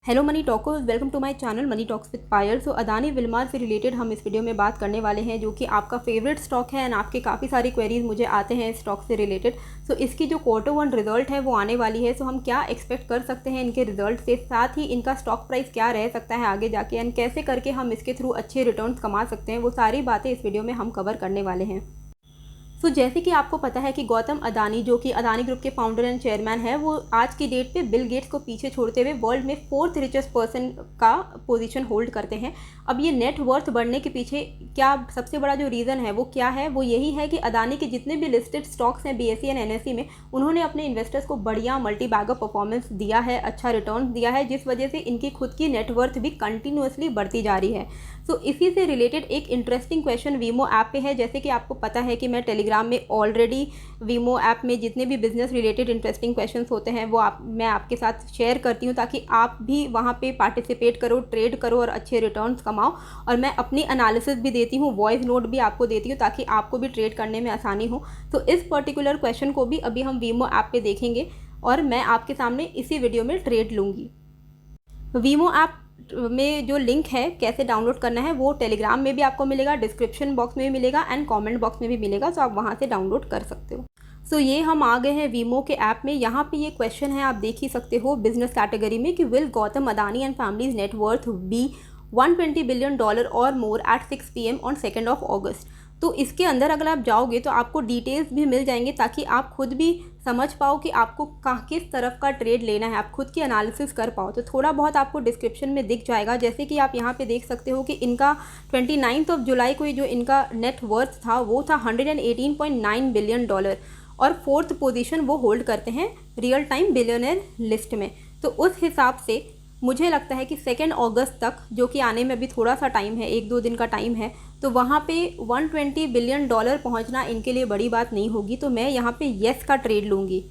Hello money talkers, welcome to my channel money talks with Payal. So Adani Wilmar से related हम इस video में बात करने वाले हैं, जो कि आपका फेवरेट स्टॉक है एंड आपके काफ़ी सारी क्वेरीज मुझे आते हैं इस स्टॉक से रिलेटेड। सो इसकी जो Q1 रिजल्ट है वो आने वाली है। सो हम क्या एक्सपेक्ट कर सकते हैं इनके रिजल्ट से, साथ ही इनका स्टॉक प्राइस क्या रह सकता है आगे जाके एंड कैसे करके हम इसके थ्रू अच्छे रिटर्न्स कमा सकते हैं, वो सारी बातें इस वीडियो में हम कवर करने वाले हैं। जैसे कि आपको पता है कि गौतम अदानी, जो कि अदानी ग्रुप के फाउंडर एंड चेयरमैन है, वो आज की डेट पे बिल गेट्स को पीछे छोड़ते हुए वर्ल्ड में 4th रिचेस्ट पर्सन का पोजीशन होल्ड करते हैं। अब ये नेट वर्थ बढ़ने के पीछे क्या सबसे बड़ा जो रीज़न है वो क्या है, वो यही है कि अदानी के जितने भी लिस्टेड स्टॉक्स हैं BSE एंड NSE में, उन्होंने अपने इन्वेस्टर्स को बढ़िया मल्टी बैगर परफॉर्मेंस दिया है, अच्छा रिटर्न दिया है, जिस वजह से इनकी खुद की नेटवर्थ भी कंटिन्यूसली बढ़ती जा रही है। इसी से रिलेटेड एक इंटरेस्टिंग क्वेश्चन वीमो ऐप पे है। जैसे कि आपको पता है कि मैं टेलीग्राम में ऑलरेडी वीमो ऐप में जितने भी बिजनेस रिलेटेड इंटरेस्टिंग क्वेश्चंस होते हैं वो मैं आपके साथ शेयर करती हूँ, ताकि आप भी वहाँ पे पार्टिसिपेट करो, ट्रेड करो और अच्छे रिटर्न्स कमाओ। और मैं अपनी एनालिसिस भी देती हूँ, वॉइस नोट भी आपको देती हूँ, ताकि आपको भी ट्रेड करने में आसानी हो। तो इस पर्टिकुलर क्वेश्चन को भी अभी हम वीमो ऐप पे देखेंगे और मैं आपके सामने इसी वीडियो में ट्रेड लूँगी। वीमो ऐप में जो लिंक है कैसे डाउनलोड करना है वो टेलीग्राम में भी आपको मिलेगा, डिस्क्रिप्शन बॉक्स में भी मिलेगा एंड कमेंट बॉक्स में भी मिलेगा। आप वहाँ से डाउनलोड कर सकते हो। ये हम आ गए हैं वीमो के ऐप में। यहाँ पे ये क्वेश्चन है, आप देख ही सकते हो बिजनेस कैटेगरी में, कि will Gautam Adani and family's net worth be $120 billion और more at 6 PM on 2 August. तो इसके अंदर अगर आप जाओगे तो आपको डिटेल्स भी मिल जाएंगे, ताकि आप खुद भी समझ पाओ कि आपको किस तरफ का ट्रेड लेना है, आप खुद की एनालिसिस कर पाओ। तो थोड़ा बहुत आपको डिस्क्रिप्शन में दिख जाएगा। जैसे कि आप यहाँ पे देख सकते हो कि इनका 29 जुलाई को जो इनका नेट वर्थ था वो था $118.9 बिलियन और 4th पोजीशन वो होल्ड करते हैं रियल टाइम बिलियनर लिस्ट में। तो उस हिसाब से मुझे लगता है कि 2 अगस्त तक, जो कि आने में अभी थोड़ा सा टाइम है, 1-2 दिन का टाइम है, तो वहाँ पे $120 बिलियन पहुँचना इनके लिए बड़ी बात नहीं होगी। तो मैं यहाँ पे येस का ट्रेड लूँगी।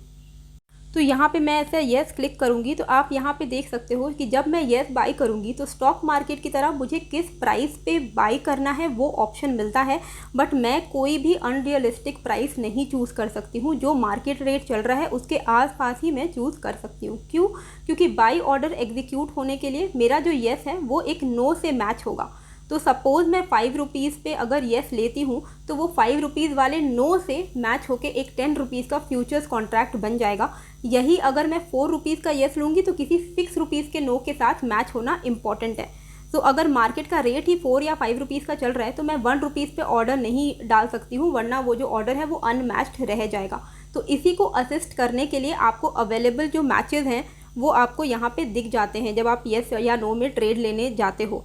तो यहाँ पे मैं ऐसे येस क्लिक करूँगी तो आप यहाँ पे देख सकते हो कि जब मैं येस बाई करूँगी तो स्टॉक मार्केट की तरह मुझे किस प्राइस पे बाई करना है वो ऑप्शन मिलता है, बट मैं कोई भी अनरियलिस्टिक प्राइस नहीं चूज़ कर सकती हूँ। जो मार्केट रेट चल रहा है उसके आसपास ही मैं चूज़ कर सकती हूँ। क्यों? क्योंकि बाई ऑर्डर एग्जीक्यूट होने के लिए मेरा जो येस है वो एक नो से मैच होगा। तो सपोज़ मैं 5 रुपीज़ पे अगर येस लेती हूँ तो वो 5 रुपीज़ वाले नो से मैच होके एक 10 रुपीज़ का फ्यूचर्स कॉन्ट्रैक्ट बन जाएगा। यही अगर मैं 4 रुपीज़ का येस लूँगी तो किसी 6 रुपीज़ के नो के साथ मैच होना इम्पॉर्टेंट है। तो अगर मार्केट का रेट ही 4 या 5 रुपीज़ का चल रहा है तो मैं 1 रुपीज़ पे ऑर्डर नहीं डाल सकती हूँ, वरना वो जो ऑर्डर है वो अनमैच्ड रह जाएगा। तो इसी को असिस्ट करने के लिए आपको अवेलेबल जो मैचेस हैं वो आपको यहाँ पे दिख जाते हैं जब आप येस या नो में ट्रेड लेने जाते हो।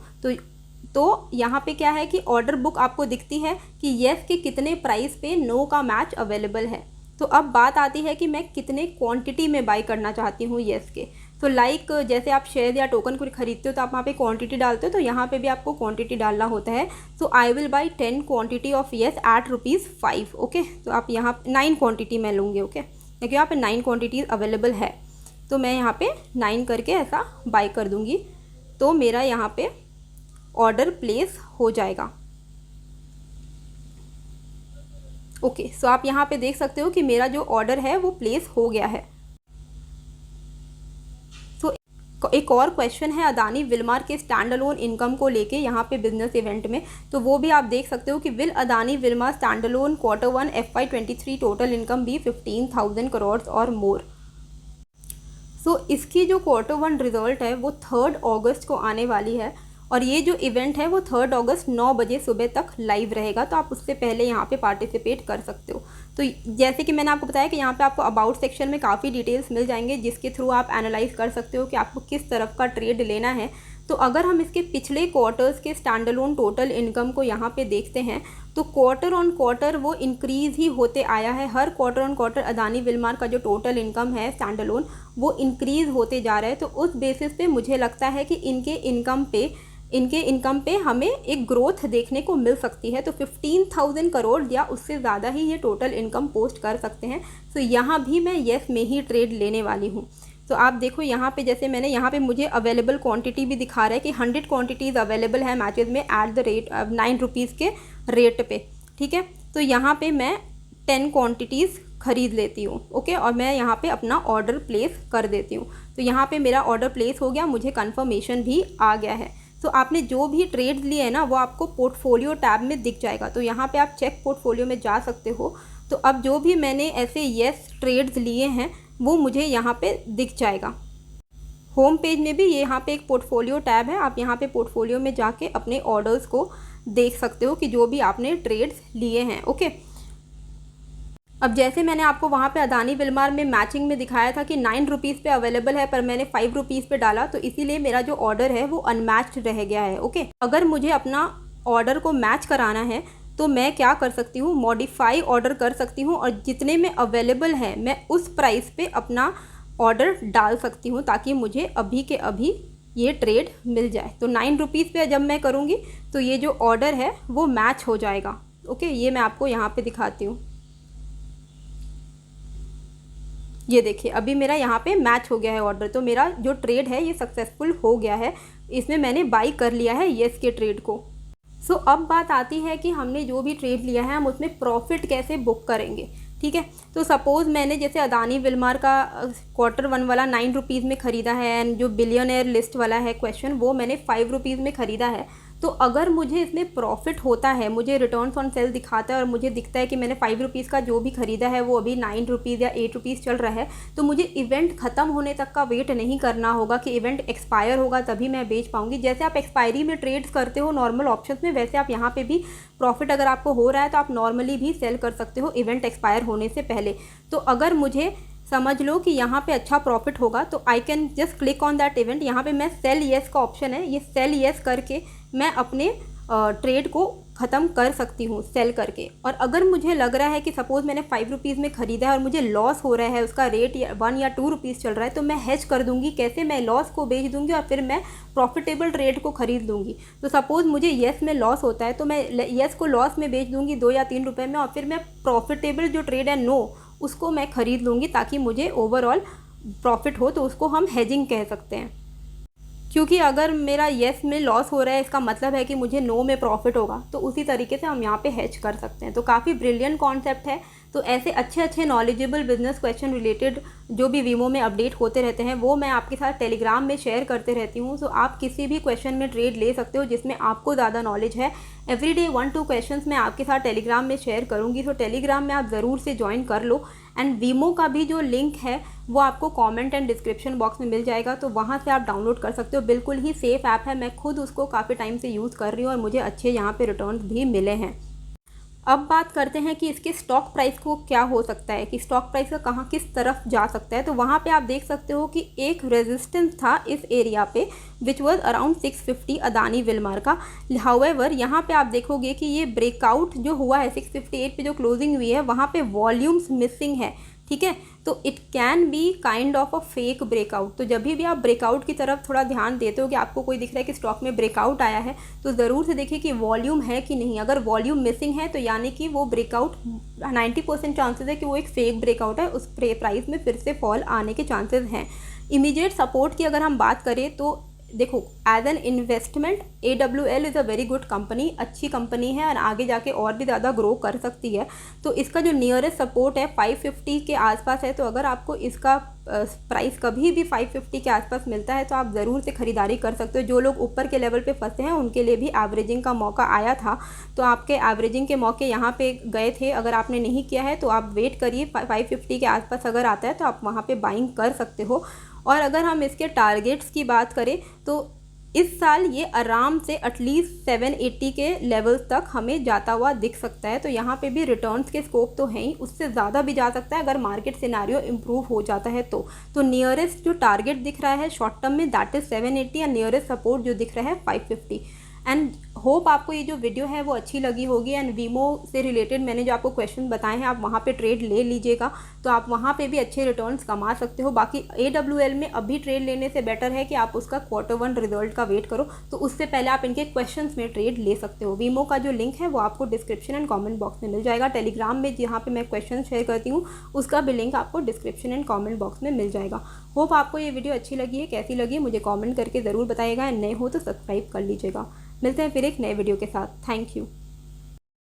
तो यहाँ पे क्या है कि ऑर्डर बुक आपको दिखती है कि येस के कितने प्राइस पे नो का मैच अवेलेबल है। तो अब बात आती है कि मैं कितने क्वांटिटी में बाई करना चाहती हूँ येस के। तो जैसे आप शेयर या टोकन को खरीदते हो तो आप वहाँ पे क्वांटिटी डालते हो, तो यहाँ पे भी आपको क्वांटिटी डालना होता है। So I will buy 10 quantity of yes at ₹5। Okay, तो आप यहाँ 9 क्वांटिटी मैं लूँगी। ओके, क्योंकि यहाँ पे 9 क्वांटिटीज़ अवेलेबल है, तो मैं यहाँ पे 9 करके ऐसा बाई कर दूँगी। तो मेरा यहाँ पे ऑर्डर प्लेस हो जाएगा। ओके, सो आप यहाँ पे देख सकते हो कि मेरा जो ऑर्डर है वो प्लेस हो गया है। एक और क्वेश्चन है अदानी विल्मार के स्टैंड अलोन इनकम को लेके यहाँ पे बिजनेस इवेंट में, तो वो भी आप देख सकते हो कि will Adani Wilmar standalone Q1 FY23 total income भी 15,000 करोड़ और मोर। इसकी जो Q1 रिजल्ट है वो 3 अगस्त को आने वाली है और ये जो इवेंट है वो 3 अगस्त 9 बजे सुबह तक लाइव रहेगा। तो आप उससे पहले यहाँ पे पार्टिसिपेट कर सकते हो। तो जैसे कि मैंने आपको बताया कि यहाँ पे आपको अबाउट सेक्शन में काफ़ी डिटेल्स मिल जाएंगे, जिसके थ्रू आप एनालाइज कर सकते हो कि आपको किस तरफ का ट्रेड लेना है। तो अगर हम इसके पिछले क्वार्टर्स के स्टैंड अलोन टोटल इनकम को यहाँ पे देखते हैं तो क्वार्टर ऑन क्वार्टर वो इंक्रीज़ ही होते आया है। हर quarter on quarter Adani Wilmar का जो टोटल इनकम है स्टैंड अलोन वो इंक्रीज़ होते जा रहा है। तो उस बेसिस पे मुझे लगता है कि इनके इनकम पे हमें एक ग्रोथ देखने को मिल सकती है। तो 15,000 करोड़ या उससे ज़्यादा ही ये टोटल इनकम पोस्ट कर सकते हैं। तो यहाँ भी मैं येस में ही ट्रेड लेने वाली हूँ। तो आप देखो यहाँ पे, जैसे मैंने यहाँ पे मुझे अवेलेबल क्वांटिटी भी दिखा रहा है कि 100 क्वांटिटीज़ अवेलेबल है मैचेस में एट द रेट 9 रुपीज़ के रेट पे। ठीक है, तो यहाँ पे मैं 10 क्वांटिटीज़ ख़रीद लेती हूँ। ओके, और मैं यहाँ पे अपना ऑर्डर प्लेस कर देती हूँ। तो यहाँ पे मेरा ऑर्डर प्लेस हो गया, मुझे कंफर्मेशन भी आ गया है। तो आपने जो भी ट्रेड्स लिए हैं ना वो आपको पोर्टफोलियो टैब में दिख जाएगा। तो यहाँ पे आप चेक पोर्टफोलियो में जा सकते हो। तो अब जो भी मैंने ऐसे येस ट्रेड्स लिए हैं वो मुझे यहाँ पे दिख जाएगा। होम पेज में भी यहाँ पे एक पोर्टफोलियो टैब है, आप यहाँ पे पोर्टफोलियो में जाके अपने ऑर्डर्स को देख सकते हो कि जो भी आपने ट्रेड्स लिए हैं। ओके, अब जैसे मैंने आपको वहाँ पे अदानी विलमार में मैचिंग में दिखाया था कि 9 रुपीज़ पे अवेलेबल है, पर मैंने 5 रुपीज़ पे डाला, तो इसीलिए मेरा जो ऑर्डर है वो अनमैच्ड रह गया है। ओके, अगर मुझे अपना ऑर्डर को मैच कराना है तो मैं क्या कर सकती हूँ, मॉडिफाई ऑर्डर कर सकती हूँ और जितने में अवेलेबल है मैं उस प्राइस पे अपना ऑर्डर डाल सकती हूँ ताकि मुझे अभी के अभी ये ट्रेड मिल जाए। तो 9 रुपीज़ पे जब मैं करूँगी तो ये जो ऑर्डर है वो मैच हो जाएगा। ओके, ये मैं आपको यहाँ पे दिखाती हूँ। ये देखिए अभी मेरा यहाँ पे मैच हो गया है ऑर्डर, तो मेरा जो ट्रेड है ये सक्सेसफुल हो गया है, इसमें मैंने बाई कर लिया है येस के ट्रेड को। सो अब बात आती है कि हमने जो भी ट्रेड लिया है हम उसमें प्रॉफिट कैसे बुक करेंगे। ठीक है, तो सपोज़ मैंने जैसे अदानी विलमार का Q1 वाला 9 रुपीज़ में ख़रीदा है एंड जो बिलियनर लिस्ट वाला है क्वेश्चन वो मैंने 5 रुपीज़ में ख़रीदा है। तो अगर मुझे इसमें प्रॉफिट होता है, मुझे रिटर्न्स ऑन सेल दिखाता है और मुझे दिखता है कि मैंने 5 रुपीज़ का जो भी ख़रीदा है वो अभी 9 रुपीज़ या 8 रुपीज़ चल रहा है, तो मुझे इवेंट ख़त्म होने तक का वेट नहीं करना होगा कि इवेंट एक्सपायर होगा तभी मैं बेच पाऊँगी। जैसे आप एक्सपायरी में ट्रेड्स करते हो नॉर्मल ऑप्शंस में, वैसे आप यहाँ पे भी प्रॉफिट अगर आपको हो रहा है तो आप नॉर्मली भी सेल कर सकते हो इवेंट एक्सपायर होने से पहले। तो अगर मुझे समझ लो कि यहाँ पे अच्छा प्रॉफिट होगा तो I can just click on that event. यहाँ पे मैं सेल येस का ऑप्शन है, ये सेल येस करके मैं अपने ट्रेड को ख़त्म कर सकती हूँ सेल करके। और अगर मुझे लग रहा है कि सपोज़ मैंने 5 रुपीज़ में ख़रीदा है और मुझे लॉस हो रहा है, उसका रेट 1 या 2 रुपीज़ चल रहा है, तो मैं हेज कर दूँगी। कैसे, मैं लॉस को बेच दूँगी और फिर मैं प्रॉफिटेबल ट्रेड को ख़रीद लूँगी। तो सपोज़ मुझे येस में लॉस होता है तो मैं येस को लॉस में बेच दूँगी 2 या 3 रुपये में, और फिर मैं प्रॉफिटेबल जो ट्रेड है नो उसको मैं ख़रीद लूँगी ताकि मुझे ओवरऑल प्रॉफिट हो। तो उसको हम हेजिंग कह सकते हैं, क्योंकि अगर मेरा येस में लॉस हो रहा है इसका मतलब है कि मुझे नो में प्रॉफिट होगा। तो उसी तरीके से हम यहाँ पे हेज कर सकते हैं। तो काफ़ी ब्रिलियंट कॉन्सेप्ट है। तो ऐसे अच्छे नॉलेजेबल बिजनेस क्वेश्चन रिलेटेड जो भी वीमो में अपडेट होते रहते हैं वो मैं आपके साथ टेलीग्राम में शेयर करते रहती हूँ। सो आप किसी भी क्वेश्चन में ट्रेड ले सकते हो जिसमें आपको ज़्यादा नॉलेज है। एवरीडे 1-2 क्वेश्चंस मैं आपके साथ टेलीग्राम में शेयर करूँगी। तो टेलीग्राम में आप ज़रूर से ज्वाइन कर लो। एंड वीमो का भी जो लिंक है वो आपको कमेंट एंड डिस्क्रिप्शन बॉक्स में मिल जाएगा, तो वहाँ से आप डाउनलोड कर सकते हो। बिल्कुल ही सेफ़ ऐप है, मैं खुद उसको काफ़ी टाइम से यूज़ कर रही हूँ और मुझे अच्छे यहाँ पे रिटर्न्स भी मिले हैं। अब बात करते हैं कि इसके स्टॉक प्राइस को क्या हो सकता है, कि स्टॉक प्राइस का कहाँ किस तरफ जा सकता है। तो वहाँ पे आप देख सकते हो कि एक रेजिस्टेंस था इस एरिया पे which was around 650 Adani Wilmar का। हाउएवर यहाँ पे आप देखोगे कि ये ब्रेकआउट जो हुआ है 658 पे जो क्लोजिंग हुई है वहाँ पे वॉल्यूम्स मिसिंग है। ठीक है, तो it can be kind of a fake breakout. तो जब भी आप ब्रेकआउट की तरफ थोड़ा ध्यान देते हो कि आपको कोई दिख रहा है कि स्टॉक में ब्रेकआउट आया है, तो ज़रूर से देखिए कि वॉल्यूम है कि नहीं। अगर वॉल्यूम मिसिंग है तो यानी कि वो ब्रेकआउट 90% चांसेस है कि वो एक फेक ब्रेकआउट है, उस प्राइस में फिर से फॉल आने के चांसेस हैं। इमीडिएट सपोर्ट की अगर हम बात करें तो देखो, as an investment AWL is a very good company, अच्छी कंपनी है और आगे जाके और भी ज़्यादा ग्रो कर सकती है। तो इसका जो नियरेस्ट सपोर्ट है 550 के आसपास है। तो अगर आपको इसका प्राइस कभी भी 550 के आसपास मिलता है तो आप ज़रूर से ख़रीदारी कर सकते हो। जो लोग ऊपर के लेवल पे फंसे हैं उनके लिए भी एवरेजिंग का मौका आया था, तो आपके एवरेजिंग के मौके यहाँ पे गए थे। अगर आपने नहीं किया है तो आप वेट करिए, 550 के आसपास अगर आता है तो आप वहाँ पे बाइंग कर सकते हो। और अगर हम इसके टारगेट्स की बात करें तो इस साल ये आराम से एटलीस्ट 780 के लेवल तक हमें जाता हुआ दिख सकता है। तो यहाँ पे भी रिटर्न्स के स्कोप तो हैं ही, उससे ज़्यादा भी जा सकता है अगर मार्केट सिनेरियो इम्प्रूव हो जाता है तो नियरेस्ट जो टारगेट दिख रहा है शॉर्ट टर्म में that is 780 and nearest support जो दिख रहा है 550। एंड होप आपको ये जो वीडियो है वो अच्छी लगी होगी। एंड वीमो से रिलेटेड मैंने जो आपको क्वेश्चन बताए हैं आप वहाँ पे ट्रेड ले लीजिएगा, तो आप वहाँ पे भी अच्छे रिटर्न्स कमा सकते हो। बाकी AWL में अभी ट्रेड लेने से बेटर है कि आप उसका Q1 रिजल्ट का वेट करो, तो उससे पहले आप इनके क्वेश्चंस में ट्रेड ले सकते हो। वीमो का जो लिंक है वो आपको डिस्क्रिप्शन एंड कॉमेंट बॉक्स में मिल जाएगा। टेलीग्राम में जहाँ पर मैं क्वेश्चन शेयर करती हूँ उसका भी लिंक आपको डिस्क्रिप्शन एंड कॉमेंट बॉक्स में मिल जाएगा। होप आपको ये वीडियो अच्छी लगी है, कैसी लगी मुझे कॉमेंट करके ज़रूर बताइएगा। नए हो तो सब्सक्राइब कर लीजिएगा। मिलते हैं फिर एक नए वीडियो के साथ। Thank you.